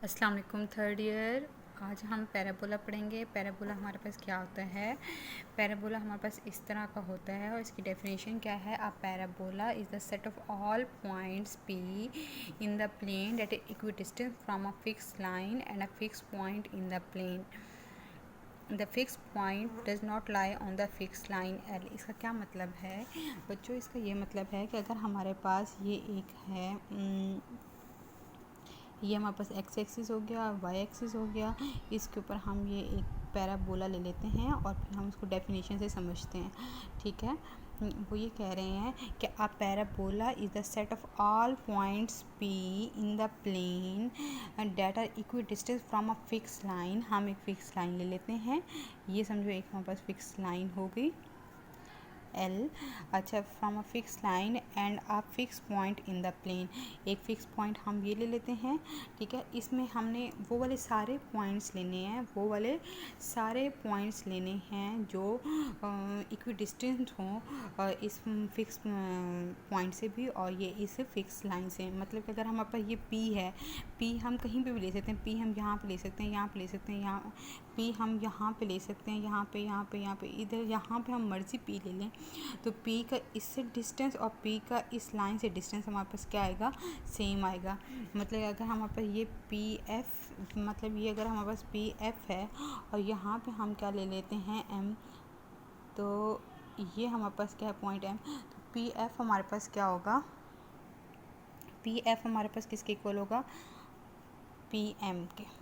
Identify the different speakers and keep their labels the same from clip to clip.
Speaker 1: अस्सलाम वालेकुम third year. आज हम पैराबोला पढ़ेंगे। पैराबोला हमारे पास क्या होता है। पैराबोला हमारे पास इस तरह का होता है और इसकी डेफिनेशन क्या है। A parabola is the set of all points P in the plane that is equidistant from a fix line and a fix point in the plane. The fix point does not lie on the fix line L. इसका क्या मतलब है बच्चों? इसका ये मतलब है कि अगर हमारे पास ये एक है, ये हमारे पास एक्स एक्सिस हो गया, वाई एक्सिस हो गया, इसके ऊपर हम ये एक पैराबोला ले लेते हैं और फिर हम उसको डेफिनेशन से समझते हैं। ठीक है, वो ये कह रहे हैं कि a parabola is the set of all points P in the plane that are equidistance from a fix line. हम एक फिक्स लाइन ले लेते हैं, ये समझो एक हमारे पास फिक्स लाइन हो गई एल। अच्छा, from a fix line and a fix point in the plane. एक फिक्स पॉइंट हम ये ले लेते हैं। ठीक है, इसमें हमने वो वाले सारे पॉइंट्स लेने हैं, वो वाले सारे पॉइंट्स लेने हैं जो इक्वी डिस्टेंट हों इस फिक्स पॉइंट से भी और ये इस फिक्स लाइन से। मतलब कि अगर हमारे पास ये पी है, पी हम कहीं पे भी ले सकते हैं, पी हम यहाँ पे ले सकते हैं, यहाँ पे ले सकते हैं, यहाँ पी हम यहाँ पे ले सकते हैं, यहाँ पे यहाँ पे यहाँ पे इधर यहाँ पे हम मर्ज़ी पी ले लें। तो पी का इससे डिस्टेंस और पी का इस लाइन से डिस्टेंस हमारे पास क्या आएगा, सेम आएगा। मतलब अगर हमारे पास ये पी एफ, मतलब ये अगर हमारे पास पी एफ है और यहाँ पे हम क्या ले लेते हैं एम, तो ये हमारे पास क्या है पॉइंट एम। तो पी एफ हमारे पास क्या होगा, पी एफ हमारे पास किसके इक्वल होगा, पी एम के।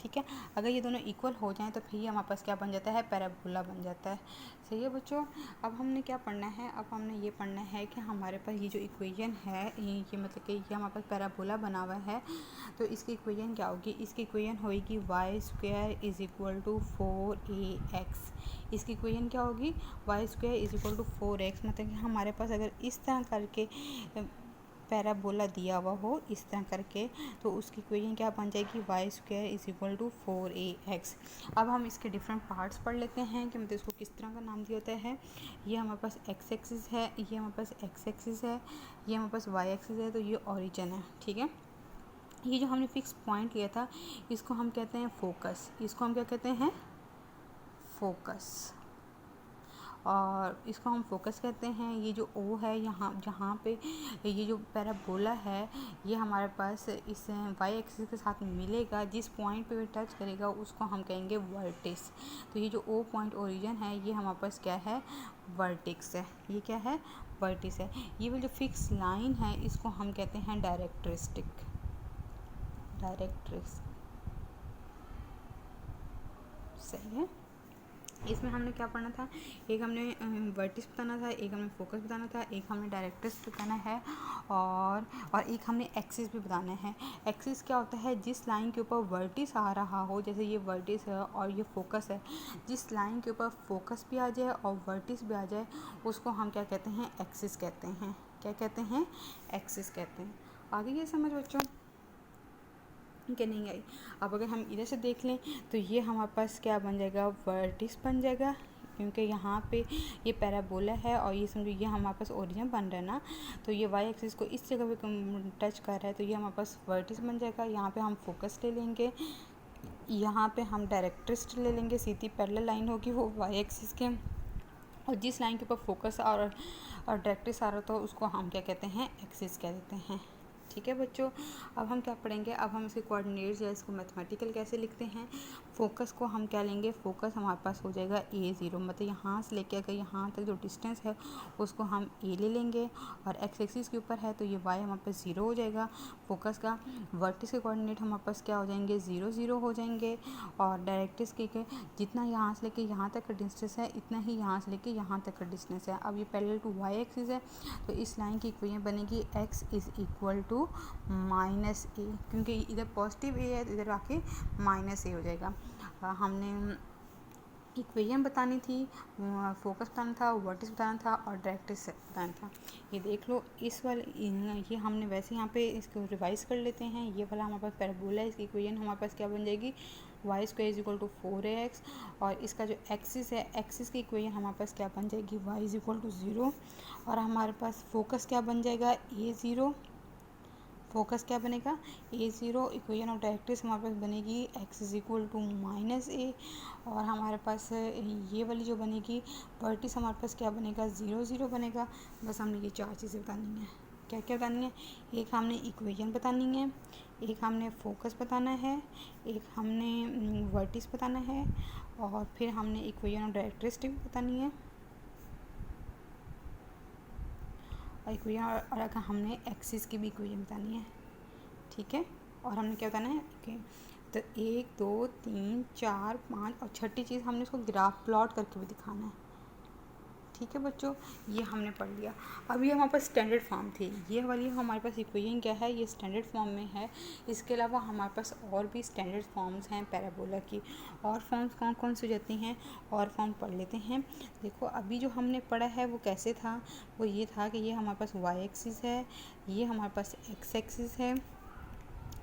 Speaker 1: ठीक है, अगर ये दोनों इक्वल हो जाएं तो फिर ये हमारे पास क्या बन जाता है, पैराबोला बन जाता है। सही है बच्चों। अब हमने क्या पढ़ना है, अब हमने ये पढ़ना है कि हमारे पास ये जो इक्वेशन है, ये मतलब कि ये हमारे पास पैराबोला बना हुआ है, तो इसकी इक्वेशन क्या होगी। इसकी इक्वेशन होगी Y square is equal to 4ax। इसकी इक्वेशन क्या होगी, Y square is equal to 4x। मतलब कि हमारे पास अगर इस तरह करके पैराबोला दिया हुआ हो इस तरह करके, तो उसकी इक्वेशन क्या बन जाएगी, Y square is equal to 4ax। अब हम इसके डिफरेंट पार्ट्स पढ़ लेते हैं कि मतलब इसको किस तरह का नाम दिया होता है। ये हमारे पास एक्स एक्सिस है, ये हमारे पास एक्स एक्सिस है, ये हमारे पास वाई एक्सिस है, तो ये ओरिजिन है। ठीक है, ये जो हमने फिक्स पॉइंट लिया था इसको हम कहते हैं फोकस। इसको हम क्या कहते हैं, फोकस। और इसको हम फोकस कहते हैं। ये जो ओ है यहाँ जहाँ पे ये जो पैराबोला है, ये हमारे पास इस वाई एक्सिस के साथ मिलेगा, जिस पॉइंट पे भी टच करेगा उसको हम कहेंगे वर्टिक्स। तो ये जो ओ पॉइंट ओरिजिन है ये हमारे पास क्या है, वर्टिक्स है। ये क्या है, वर्टिक्स है। ये वाली जो फिक्स लाइन है इसको हम कहते हैं डायरेक्ट्रिस्टिक। डायरेक्ट्रिक्स सही है। इसमें हमने क्या पढ़ना था, एक हमने वर्टिस बताना था, एक हमने फोकस बताना था, एक हमने डायरेक्ट्रिक्स बताना है, और एक हमने एक्सिस भी बताना है। एक्सिस क्या होता है, जिस लाइन के ऊपर वर्टिस आ रहा हो, जैसे ये वर्टिस है और ये फोकस है, जिस लाइन के ऊपर फोकस भी आ जाए और वर्टिस भी आ जाए उसको हम क्या कहते हैं, एक्सिस कहते हैं। क्या कहते हैं, एक्सिस कहते हैं। आगे ये समझ बच्चों कि नहीं आई। अब अगर हम इधर से देख लें तो ये हमारे पास क्या बन जाएगा, वर्टिस बन जाएगा, क्योंकि यहाँ पे ये पैराबोला है और ये समझो ये हमारे पास ओरिजिन बन रहा है ना, तो ये वाई एक्सिस को इस जगह पे टच कर रहा है, तो ये हमारे पास वर्टिस बन जाएगा। यहाँ पे हम फोकस ले लेंगे, यहाँ पे हम डायरेक्ट्रिस्ट ले लेंगे, सीधी पैरेलल लाइन होगी वो वाई एक्सिस के, और जिस लाइन के ऊपर फोकस और डायरेक्ट्रिस आ रहा था उसको हम क्या कहते हैं, एक्सिस कह देते हैं। ठीक है बच्चों, अब हम क्या पढ़ेंगे, अब हम इसके कोऑर्डिनेट्स या इसको मैथमेटिकल कैसे लिखते हैं। फोकस को हम क्या लेंगे, फोकस हमारे पास हो जाएगा a0, मतलब यहाँ से लेके अगर यहाँ तक जो डिस्टेंस है उसको हम a ले लेंगे, और एक्स एक्सिस के ऊपर है तो ये y हमारे पास 0 हो जाएगा फोकस का। वर्टिस के कोऑर्डिनेट हमारे पास क्या हो जाएंगे, 0 0 हो जाएंगे, और डायरेक्ट्रिक्स के जितना यहाँ से लेके यहाँ तक का डिस्टेंस है इतना ही यहाँ से लेके यहाँ तक का डिस्टेंस है। अब ये पैरेलल टू वाई एक्सिस है, तो इस लाइन की इक्वेशन बनेगी x is equal to minus a, क्योंकि इधर पॉजिटिव ए है तो इधर आके माइनस ए हो जाएगा। हमने इक्वेशन बतानी थी, फोकस बताना था, वर्टिस बताना था और डायरेक्ट्रिक्स बताना था। ये देख लो, इस वाले ये हमने वैसे यहाँ पे इसको रिवाइज कर लेते हैं। ये वाला हमारे पास पैराबोला है, इसकी इक्वेशन हमारे पास क्या बन जाएगी, Y square is equal to 4ax, और इसका जो एक्सिस है, एक्सिस की इक्वेशन हमारे पास क्या बन जाएगी, वाई इज इक्वल टू 0, और हमारे पास फोकस क्या बन जाएगा, a0, फोकस क्या बनेगा, A0। इक्वेशन ऑफ डायरेक्ट्रिक्स हमारे पास बनेगी x is equal to minus a, और हमारे पास ये वाली जो बनेगी वर्टिस हमारे पास क्या बनेगा, 0 0 बनेगा। बस हमने ये 4 चीज़ें बतानी है। क्या क्या बतानी है, एक हमने इक्वेशन बतानी है, एक हमने फोकस बताना है, एक हमने वर्टिस बताना है, और फिर हमने इक्वेशन ऑफ डायरेक्ट्रिक्स बतानी है, और इक्वेशन और अगर हमने एक्सिस की भी इक्वेशन बतानी है। ठीक है, और हमने क्या बताना है, ओके। तो 1 2 3 4 5 और छठी चीज़ हमने इसको ग्राफ प्लॉट करके भी दिखाना है। ठीक है बच्चों, ये हमने पढ़ लिया। अब ये हमारे पास स्टैंडर्ड फॉर्म थी, ये वाली हमारे पास इक्वेशन क्या है, ये स्टैंडर्ड फॉर्म में है। इसके अलावा हमारे पास और भी स्टैंडर्ड फॉर्म्स हैं पैराबोला की। और फॉर्म्स कौन कौन सी हो जाती हैं, और फॉर्म पढ़ लेते हैं। देखो अभी जो हमने पढ़ा है वो कैसे था, वो ये था कि ये हमारे पास वाई एक्सिस है, ये हमारे पास एक्स एक्सिस है,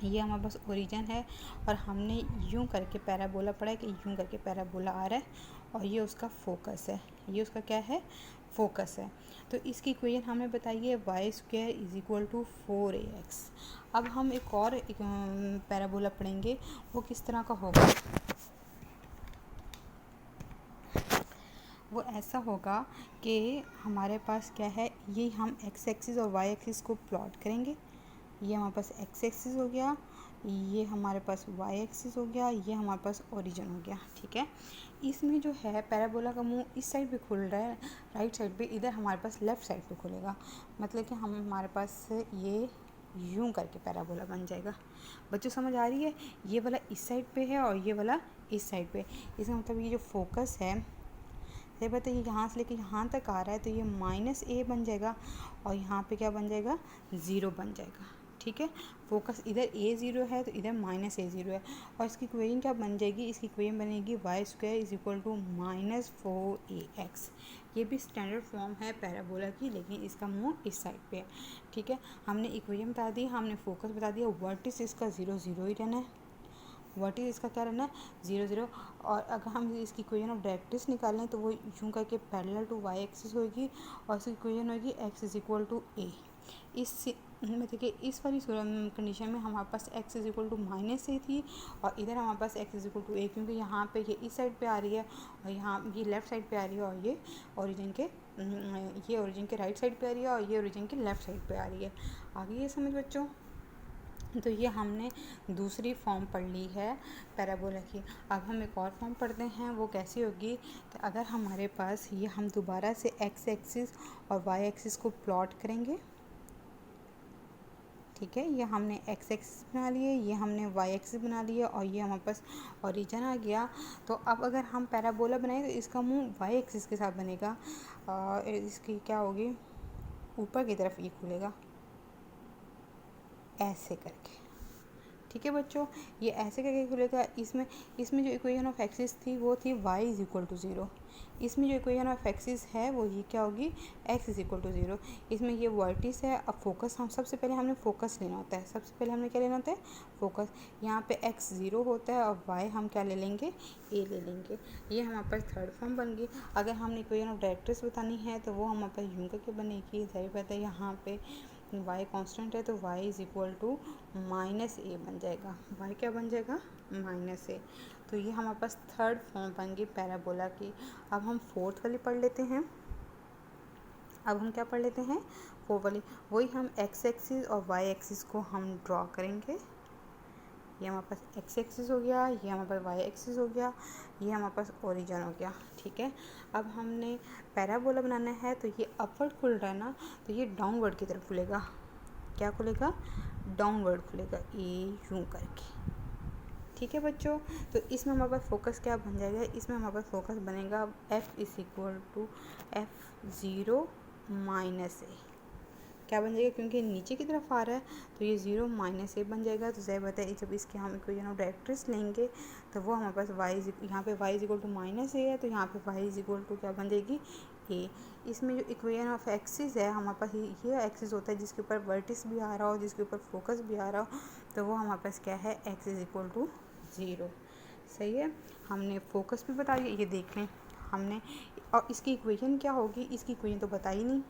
Speaker 1: ये हमारे पास ओरिजिन है, और हमने यूं करके पैराबोला पढ़ा है कि यूं करके पैराबोला आ रहा है, और ये उसका फोकस है, ये उसका क्या है, फोकस है। तो इसकी इक्वेशन हमें बताइए Y square is equal to 4ax। अब हम एक और पैराबोला पढ़ेंगे, वो किस तरह का होगा, वो ऐसा होगा कि हमारे पास क्या है, ये हम एक्स एक्सिस और वाई एक्सिस को प्लॉट करेंगे। ये हमारे पास एक्स एक्सिस हो गया, ये हमारे पास वाई एक्सिस हो गया, ये हमारे पास ओरिजिन हो गया। ठीक है, इसमें जो है पैराबोला का मुंह इस साइड पे खुल रहा है, राइट साइड पे, इधर हमारे पास लेफ़्ट साइड पे खुलेगा। मतलब कि हमारे पास ये यूं करके पैराबोला बन जाएगा। बच्चों समझ आ रही है, ये वाला इस साइड पे है और ये वाला इस साइड पे। इसका मतलब ये जो फोकस है, ये बताइए यहाँ से लेके यहाँ तक आ रहा है, तो ये माइनस ए बन जाएगा, और यहाँ पे क्या बन जाएगा, 0 बन जाएगा। ठीक है, फोकस इधर A0 है तो इधर माइनस A0 है, और इसकी इक्वेशन क्या बन जाएगी, इसकी इक्वेशन बनेगी Y square is equal to minus 4ax। ये भी स्टैंडर्ड फॉर्म है पैराबोला की, लेकिन इसका मुंह इस साइड पे है। ठीक है, हमने इक्वेशन बता दी, हमने फोकस बता दिया, वर्टिस इसका 0 0 ही रहना है, व्हाट इज़ इसका क्या रहना है, 0 0। और अगर हम इसकी इक्वेशन ऑफ डायरेक्ट्रिक्स निकालें तो वो यूँ करके पैरेलल टू वाई एक्सिस होगी, और इसकी इक्वेशन होगी x is equal to a. इस में देखिए इस वाली कंडीशन में हमारे पास x is equal to minus a थी, और इधर हमारे पास x is equal to a, क्योंकि यहाँ पे ये इस साइड पे आ रही है, और यहाँ ये लेफ़्ट साइड पे आ रही है, और ये ओरिजिन के राइट साइड पे आ रही है, और ये ओरिजिन के लेफ़्ट साइड पे आ रही है। आगे ये समझ बच्चों, तो ये हमने दूसरी फॉर्म पढ़ ली है पैराबोला की। अब हम एक और फॉर्म पढ़ते हैं, वो कैसी होगी, तो अगर हमारे पास ये हम दोबारा से एक्स एक्सिस और वाई एक्सिस को प्लॉट करेंगे। ठीक है, ये हमने एक्स एक्सिस बना लिए, ये हमने वाई एक्सिस बना लिया, और ये हमारे पास ओरिजिन आ गया। तो अब अगर हम पैराबोला बनाएं तो इसका मुंह वाई एक्सिस के साथ बनेगा, और इसकी क्या होगी, ऊपर की तरफ ये खुलेगा ऐसे करके। ठीक है बच्चों, ये ऐसे करके खुलेगा। इसमें जो इक्वेशन ऑफ एक्सिस थी वो थी y इज इक्वल टू 0। इसमें जो इक्वेशन ऑफ एक्सिस है वो ये क्या होगी, x इज इक्वल टू 0। इसमें ये वर्टिस है। अब फोकस हम सबसे पहले हमने फोकस लेना होता है, सबसे पहले हमने क्या लेना होता है, फोकस। यहाँ पे x 0 होता है, और y हम क्या ले लेंगे, a ले लेंगे। ये हमारे पास थर्ड फॉर्म बन गई। अगर हमने इक्वेशन ऑफ डायरेक्ट्रिक्स बतानी है तो वो हमारे पास यूँ करके बनेगी। जाहिर बात है यहाँ पे y कांस्टेंट है, तो y is equal to minus a बन जाएगा। y क्या बन जाएगा, माइनस ए। तो ये हमारे पास थर्ड फॉर्म बन गई पैराबोला की। अब हम फोर्थ वाली पढ़ लेते हैं। अब हम क्या पढ़ लेते हैं, फोर्थ वाली। वही हम एक्स एक्सिस और वाई एक्सिस को हम ड्रॉ करेंगे। ये हमारे पास एक्स एक्सिस हो गया, ये हमारे पास वाई एक्सिस हो गया, ये हमारे पास ओरिजिन हो गया। ठीक है, अब हमने पैराबोला बनाना है, तो ये अपवर्ड खुल रहा है ना, तो ये डाउनवर्ड की तरफ खुलेगा। क्या खुलेगा, डाउनवर्ड खुलेगा, ए यूँ करके। ठीक है बच्चों, तो इसमें हमारे पास फोकस क्या बन जाएगा, इसमें हमारे पास फोकस बनेगा f is equal to F0 minus a. क्या बन जाएगा, क्योंकि नीचे की तरफ आ रहा है तो ये 0 माइनस ए बन जाएगा। तो ज़ाहिर बात है जब इसके हम इक्वेशन ऑफ डायरेक्ट्रिक्स लेंगे तो वो हमारे पास यहाँ पे y is equal to minus a है, तो यहाँ पे y इज इक्वल टू क्या बन जाएगी, ए। इसमें जो इक्वेशन ऑफ एक्सिस है हमारे पास ये एक्सिस होता है जिसके ऊपर वर्टिस भी आ रहा हो, जिसके ऊपर फोकस भी आ रहा हो, तो वो हमारे पास क्या है, x इज इक्वल टू 0। सही है, हमने फोकस भी बता दिया, ये देख लें हमने। और इसकी इक्वेशन क्या होगी, इसकी इक्वेशन तो बता ही नहीं।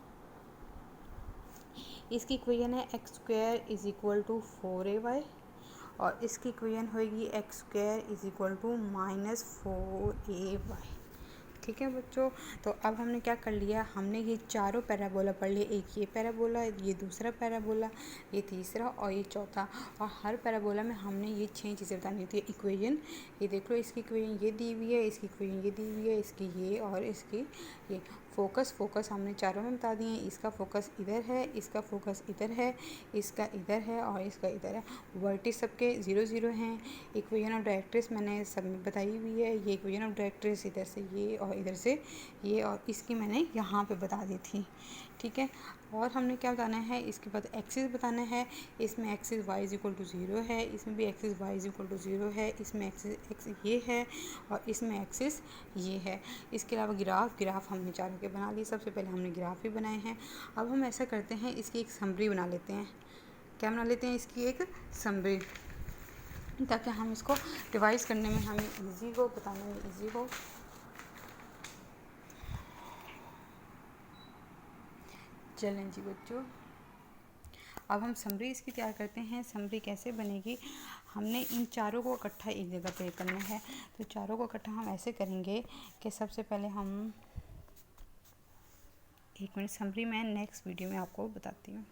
Speaker 1: इसकी इक्वेशन है X square is equal to 4ay और इसकी इक्वेशन होगी X square is equal to -4ay। ठीक है बच्चों, तो अब हमने क्या कर लिया, हमने ये चारों पैराबोला पढ़ लिए, एक ये पैराबोला, ये दूसरा पैराबोला, ये तीसरा और ये चौथा। और हर पैराबोला में हमने ये 6 चीज़ें बतानी होती है। इक्वेशन ये देख लो, इसकी इक्वेशन ये दी हुई है, इसकी इक्वेशन ये दी हुई है, इसकी ये और इसकी ये। फोकस हमने चारों में बता दिए हैं। इसका फोकस इधर है, इसका फोकस इधर है, इसका इधर है और इसका इधर है। वर्टिस सबके 0 0 हैं। इक्वेशन ऑफ डायरेक्ट्रिक्स मैंने सब में बताई हुई है। ये इक्वेशन ऑफ डायरेक्ट्रिक्स इधर से ये और इधर से ये और इसकी मैंने यहाँ पे बता दी थी। ठीक है, और हमने क्या बताना है, इसके बाद एक्सिस बताना है। इसमें axis y is equal to 0 है, इसमें भी axis y is equal to 0 है, इसमें एक्सिस x ये है और इसमें एक्सिस ये है। इसके अलावा ग्राफ हमने चारों के बना लिए। सबसे पहले हमने ग्राफ ही बनाए हैं। अब हम ऐसा करते हैं, इसकी एक समरी बना लेते हैं। क्या बना लेते हैं, इसकी एक समरी, ताकि हम इसको रिवाइज करने में हमें इजी हो, बताने में इजी हो। चलें जी बच्चों, अब हम समरी इसकी तैयार करते हैं। समरी कैसे बनेगी, हमने इन चारों को इकट्ठा एक जगह पे करना है। तो चारों को इकट्ठा हम ऐसे करेंगे कि सबसे पहले हम 1 मिनट, समरी मैं नेक्स्ट वीडियो में आपको बताती हूँ।